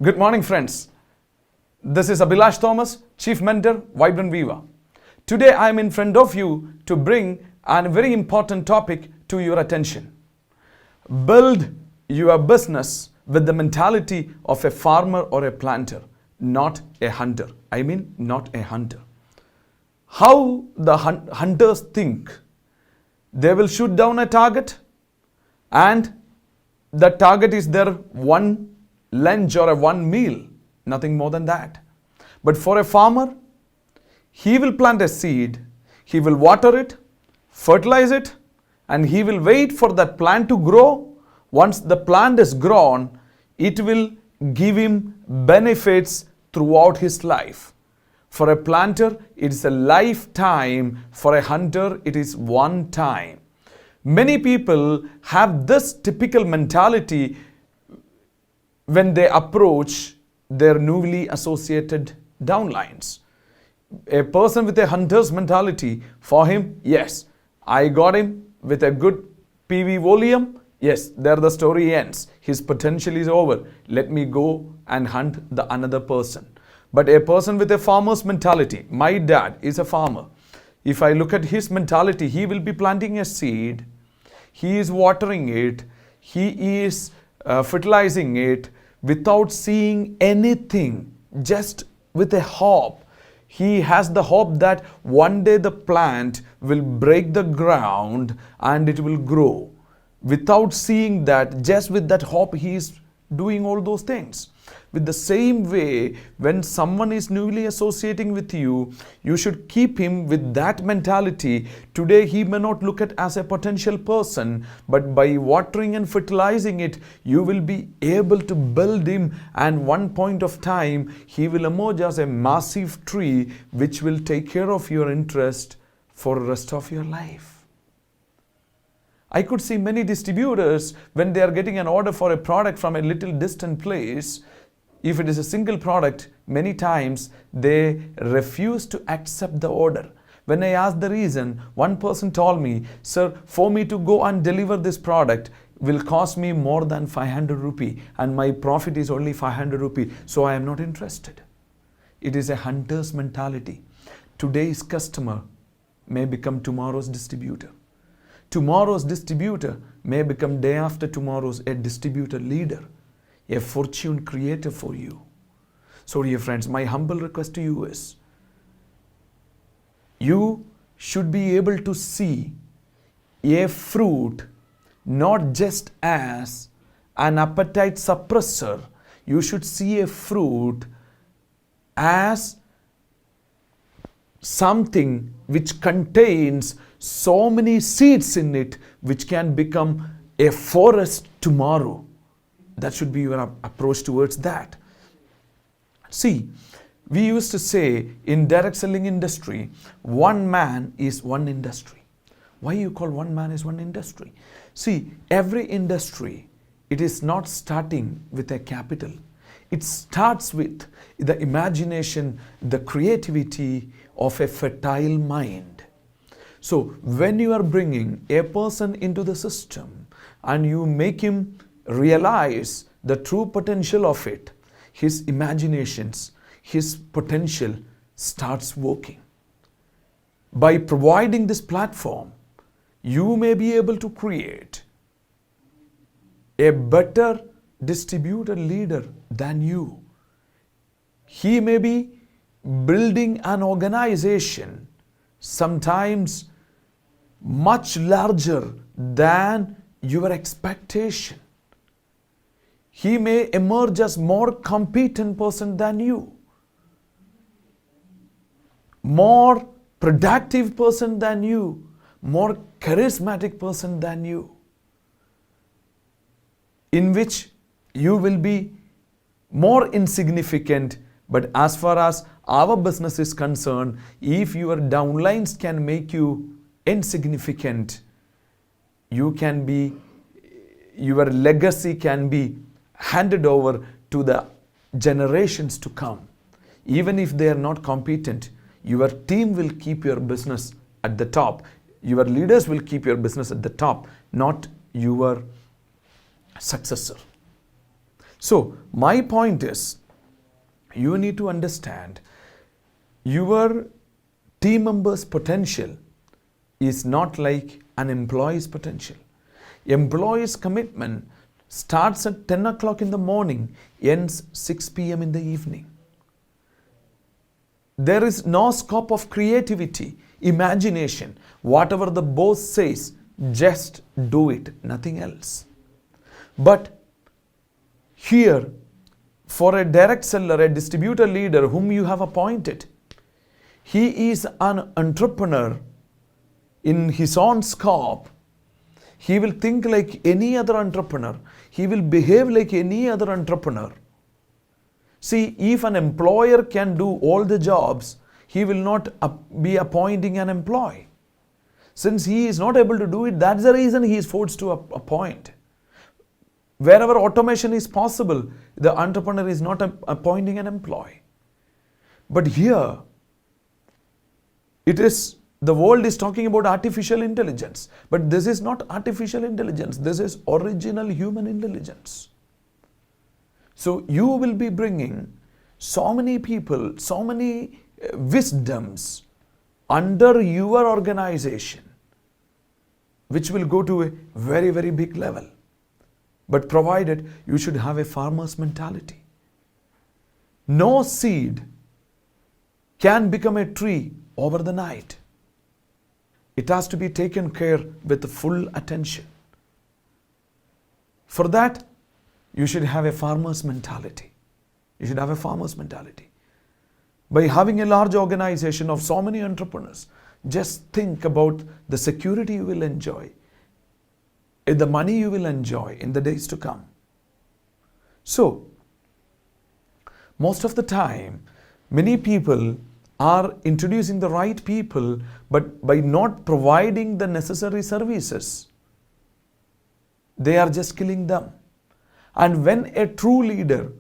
Good morning, friends. This is Abilash Thomas, Chief Mentor, Vibrant Viva. Today, I am in front of you to bring a very important topic to your attention. Build your business with the mentality of a farmer or a planter, not a hunter. Not a hunter. How the hunters think? They will shoot down a target, and the target is their one lunch or a one meal, nothing more than that. But for a farmer, he will plant a seed, he will water it, fertilize it, and he will wait for that plant to grow. Once the plant is grown, it will give him benefits throughout his life. For a planter, it is a lifetime. For a hunter, it is one time. Many people have this typical mentality when they approach their newly associated downlines. A person with a hunter's mentality, for him, yes, I got him with a good PV volume. Yes, there the story ends. His potential is over. Let me go and hunt the another person. But a person with a farmer's mentality, my dad is a farmer. If I look at his mentality, he will be planting a seed. He is watering it. He is fertilizing it without seeing anything, just with a hope. He has the hope that one day the plant will break the ground and it will grow. Without seeing that, just with that hope, he is doing all those things. With the same way, when someone is newly associating with you, you should keep him with that mentality. Today, he may not look at as a potential person, but by watering and fertilizing it, you will be able to build him, and one point of time, he will emerge as a massive tree which will take care of your interest for the rest of your life. I could see many distributors, when they are getting an order for a product from a little distant place, if it is a single product, many times they refuse to accept the order. When I asked the reason, one person told me, sir, for me to go and deliver this product will cost me more than 500 rupee and my profit is only 500 rupee, so I am not interested. It is a hunter's mentality. Today's customer may become tomorrow's distributor. Tomorrow's distributor may become day after tomorrow's a distributor leader, a fortune creator for you. So dear friends, my humble request to you is, you should be able to see a fruit not just as an appetite suppressor. You should see a fruit as something which contains so many seeds in it which can become a forest tomorrow. That should be your approach towards that. See, we used to say in direct selling industry, one man is one industry. Why you call one man is one industry? See, every industry, it is not starting with a capital. It starts with the imagination, the creativity of a fertile mind. So when you are bringing a person into the system and you make him realize the true potential of it, his imaginations, his potential starts working. By providing this platform, you may be able to create a better distributor leader than you. He may be building an organization sometimes much larger than your expectation. He may emerge as more competent person than you, more productive person than you, more charismatic person than you, in which you will be more insignificant. But as far as our business is concerned, if your downlines can make you insignificant, your legacy can be handed over to the generations to come. Even if they are not competent, your team will keep your business at the top. Your leaders will keep your business at the top, not your successor. So, my point is, you need to understand your team member's potential is not like an employee's potential. Employee's commitment starts at 10 o'clock in the morning, ends 6 p.m. in the evening. There is no scope of creativity, imagination. Whatever the boss says, just do it, nothing else. But here, for a direct seller, a distributor leader whom you have appointed, he is an entrepreneur in his own scope. He will think like any other entrepreneur. He will behave like any other entrepreneur. See, if an employer can do all the jobs, he will not be appointing an employee. Since he is not able to do it, that's the reason he is forced to appoint. Wherever automation is possible, the entrepreneur is not appointing an employee. But here, the world is talking about artificial intelligence. But this is not artificial intelligence. This is original human intelligence. So you will be bringing so many people, so many wisdoms under your organization, which will go to a very, very big level. But provided you should have a farmer's mentality. No seed can become a tree over the night. It has to be taken care with full attention. For that, you should have a farmer's mentality. You should have a farmer's mentality. By having a large organization of so many entrepreneurs, just think about the security you will enjoy, the money you will enjoy in the days to come. So, most of the time, many people are introducing the right people, but by not providing the necessary services, they are just killing them. And when a true leader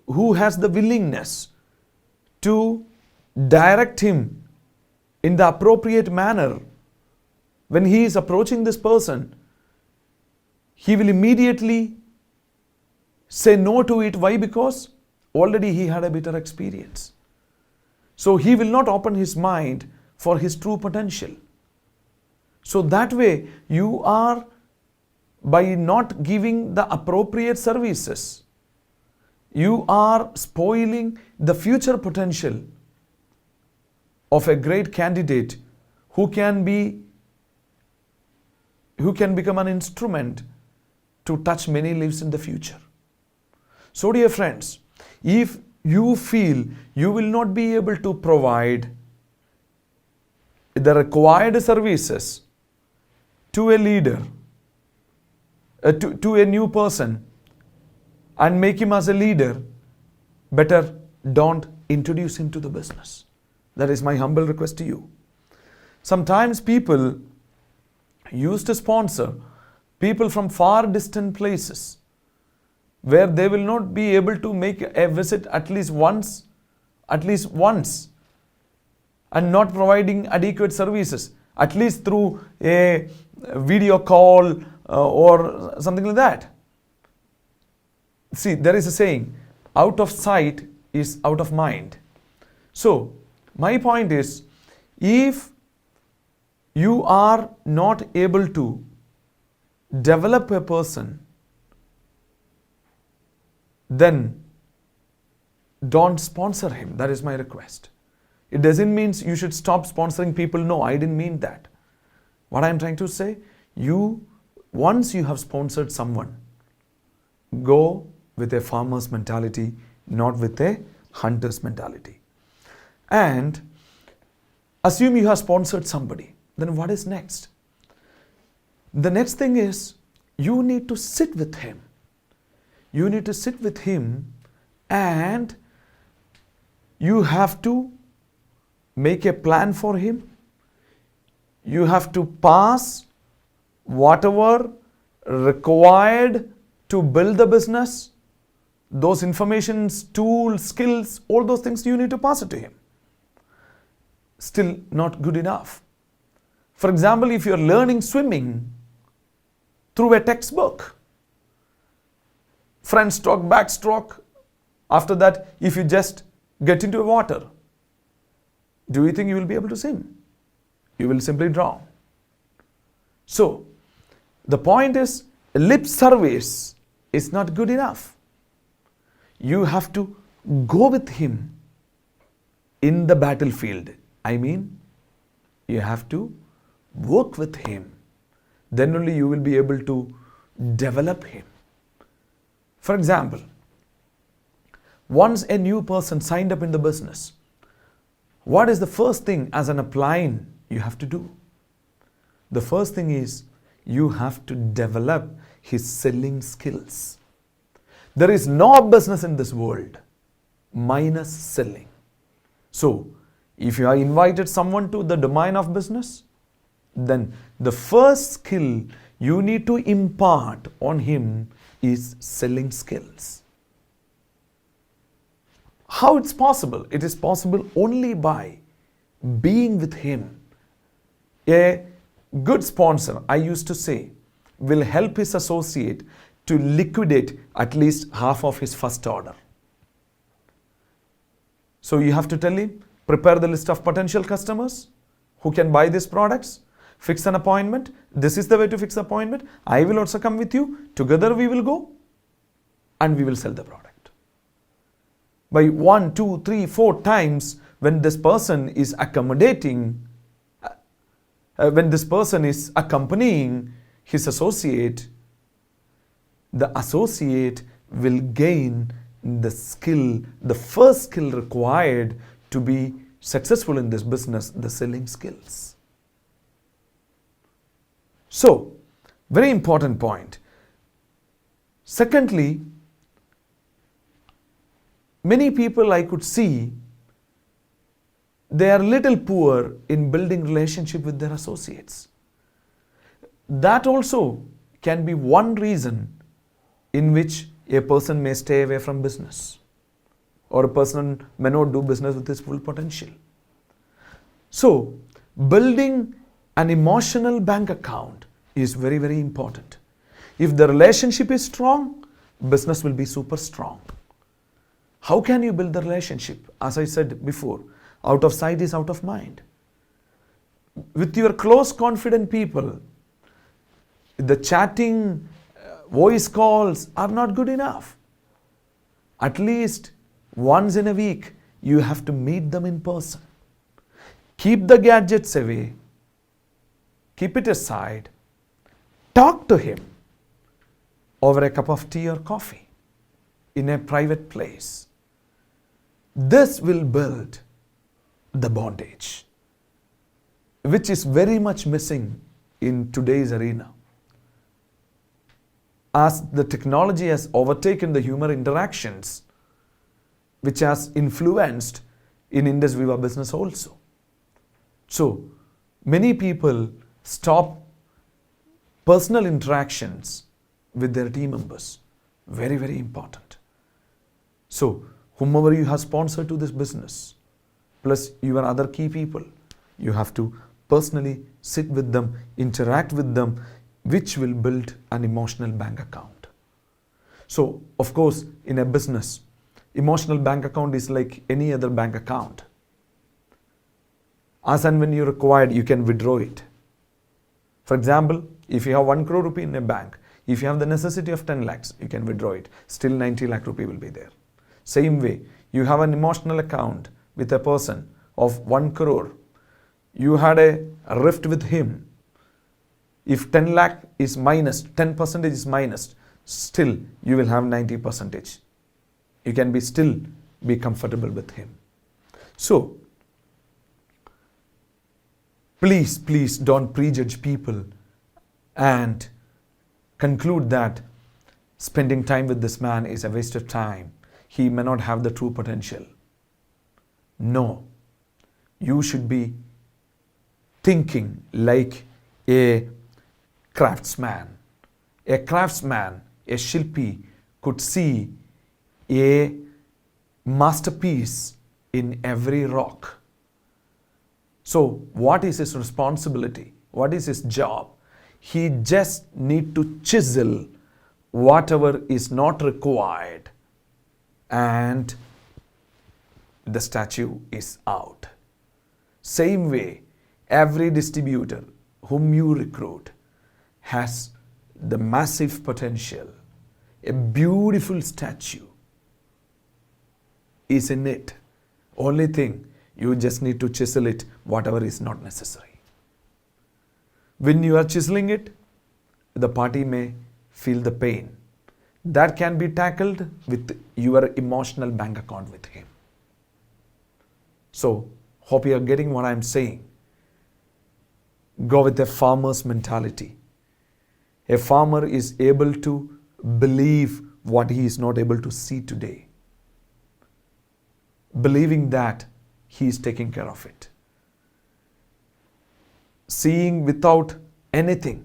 who has the willingness to direct him in the appropriate manner, when he is approaching this person, he will immediately say no to it. Why? Because already he had a bitter experience. So he will not open his mind for his true potential. So that way you are, by not giving the appropriate services, you are spoiling the future potential of a great candidate who can become an instrument to touch many lives in the future. So dear friends, if you feel you will not be able to provide the required services to a leader, to a new person, and make him as a leader, better don't introduce him to the business. That is my humble request to you. Sometimes people used to sponsor people from far distant places where they will not be able to make a visit at least once, and not providing adequate services, at least through a video call or something like that. See, there is a saying, out of sight is out of mind. So, my point is, if you are not able to develop a person, then don't sponsor him. That is my request. It doesn't mean you should stop sponsoring people. No, I didn't mean that. What I'm trying to say, once you have sponsored someone, go with a farmer's mentality, not with a hunter's mentality. And assume you have sponsored somebody. Then what is next? The next thing is, you need to sit with him. You need to sit with him, and you have to make a plan for him. You have to pass whatever required to build the business, those informations, tools, skills, all those things you need to pass it to him. Still not good enough. For example, if you're learning swimming through a textbook, front stroke, back stroke. After that, if you just get into water, do you think you will be able to swim? You will simply drown. So, the point is, lip service is not good enough. You have to go with him in the battlefield. I mean, you have to work with him. Then only you will be able to develop him. For example, once a new person signed up in the business, what is the first thing as an upline you have to do? The first thing is you have to develop his selling skills. There is no business in this world minus selling. So, if you have invited someone to the domain of business, then the first skill you need to impart on him is selling skills. How it's possible? It is possible only by being with him. A good sponsor, I used to say, will help his associate to liquidate at least half of his first order. So you have to tell him, prepare the list of potential customers who can buy these products, fix an appointment. This is the way to fix the appointment. I will also come with you. Together we will go and we will sell the product. By 1, 2, 3, 4 times, when this person is accommodating, when this person is accompanying his associate, the associate will gain the skill, the first skill required to be successful in this business, the selling skills. So, very important point. Secondly, many people I could see, they are little poor in building relationship with their associates. That also can be one reason in which a person may stay away from business, or a person may not do business with his full potential. So, building an emotional bank account is very, very important. If the relationship is strong, business will be super strong. How can you build the relationship? As I said before, out of sight is out of mind. With your close, confident people, the chatting, voice calls are not good enough. At least once in a week, you have to meet them in person. Keep the gadgets away. Keep it aside. Talk to him over a cup of tea or coffee in a private place. This will build the bondage, which is very much missing in today's arena. As the technology has overtaken the human interactions, which has influenced in Indus Viva business also. So, many people stop personal interactions with their team members. Very, very important. So, whomever you have sponsored to this business, plus your other key people, you have to personally sit with them, interact with them, which will build an emotional bank account. So, of course, in a business, emotional bank account is like any other bank account. As and when you required, you can withdraw it. For example, if you have 1 crore rupee in a bank, if you have the necessity of 10 lakhs, you can withdraw it. Still 90 lakh rupee will be there. Same way, you have an emotional account with a person of 1 crore. You had a rift with him. If 10 lakh is minus, 10% is minus, still you will have 90%. You can still be comfortable with him. So, please don't prejudge people and conclude that spending time with this man is a waste of time. He may not have the true potential. No, you should be thinking like a craftsman. A craftsman, a shilpi, could see a masterpiece in every rock. So, what is his responsibility? What is his job? He just need to chisel whatever is not required, and the statue is out. Same way, every distributor whom you recruit has the massive potential. A beautiful statue is in it. Only thing, you just need to chisel it, whatever is not necessary. When you are chiseling it, the party may feel the pain. That can be tackled with your emotional bank account with him. So, hope you are getting what I am saying. Go with a farmer's mentality. A farmer is able to believe what he is not able to see today. Believing that he is taking care of it. Seeing without anything,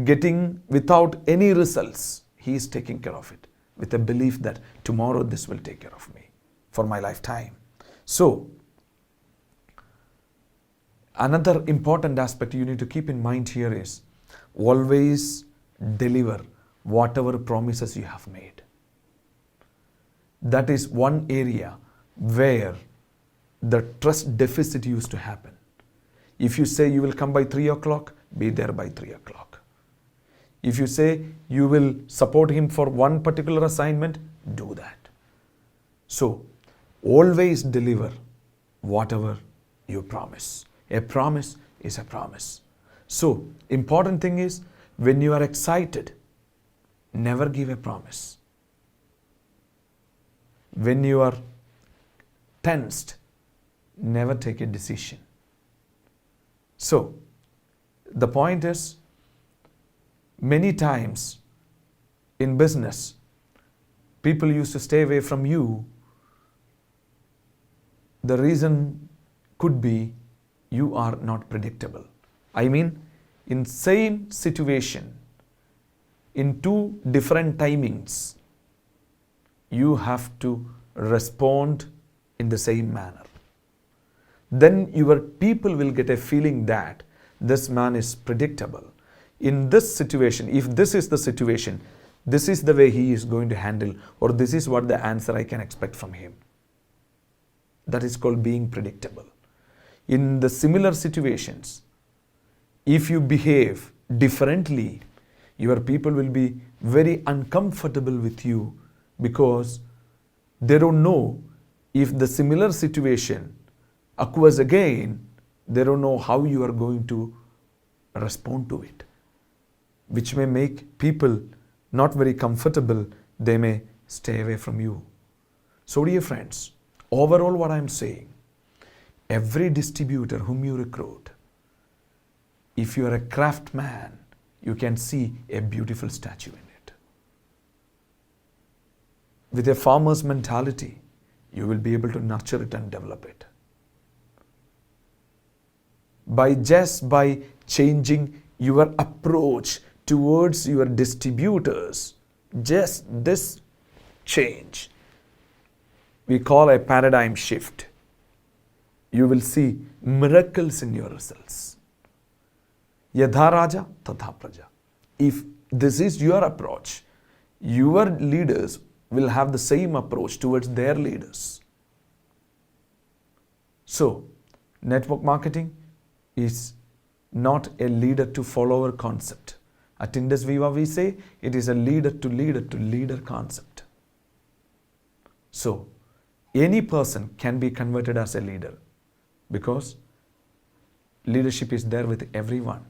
getting without any results, he is taking care of it with a belief that tomorrow this will take care of me for my lifetime. So, another important aspect you need to keep in mind here is always deliver whatever promises you have made. That is one area where the trust deficit used to happen. If you say you will come by 3 o'clock, be there by 3 o'clock. If you say you will support him for one particular assignment, do that. So, always deliver whatever you promise. A promise is a promise. So, important thing is, when you are excited, never give a promise. When you are tensed, never take a decision. So, the point is, many times in business, people used to stay away from you. The reason could be you are not predictable. I mean, in same situation, in two different timings, you have to respond in the same manner. Then your people will get a feeling that this man is predictable. In this situation, if this is the situation, this is the way he is going to handle, or this is what the answer I can expect from him. That is called being predictable. In the similar situations, if you behave differently, your people will be very uncomfortable with you because they don't know if the similar situation occurs again, they don't know how you are going to respond to it, which may make people not very comfortable. They may stay away from you. So dear friends, overall what I am saying, every distributor whom you recruit, if you are a craftsman, you can see a beautiful statue in it. With a farmer's mentality, you will be able to nurture it and develop it. By changing your approach towards your distributors, just this change, we call a paradigm shift. You will see miracles in your results. Yadha Raja, Tatha Praja. If this is your approach, your leaders will have the same approach towards their leaders. So, network marketing is not a leader to follower concept. At Indus Viva we say it is a leader to leader to leader concept. So, any person can be converted as a leader because leadership is there with everyone.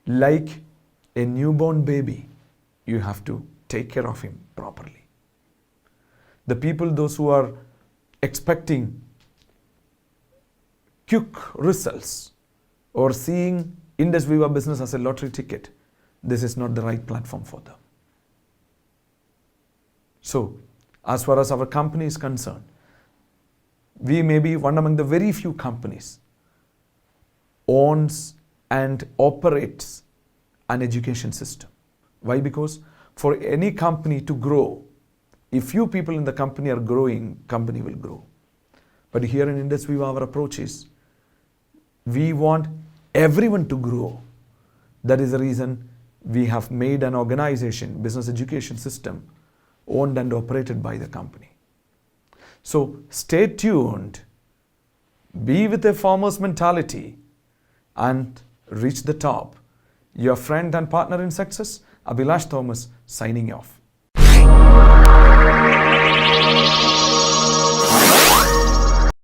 Like a newborn baby, you have to take care of him properly. The people, those who are expecting quick results or seeing Indus Viva business as a lottery ticket, this is not the right platform for them. So, as far as our company is concerned, we may be one among the very few companies owns and operates an education system. Why? Because for any company to grow, if few people in the company are growing, company will grow. But here in Indus Viva, our approach is, we want everyone to grow. That is the reason we have made an organization, business education system, owned and operated by the company. So stay tuned, be with a farmer's mentality, and reach the top. Your friend and partner in success, Abilash Thomas, signing off.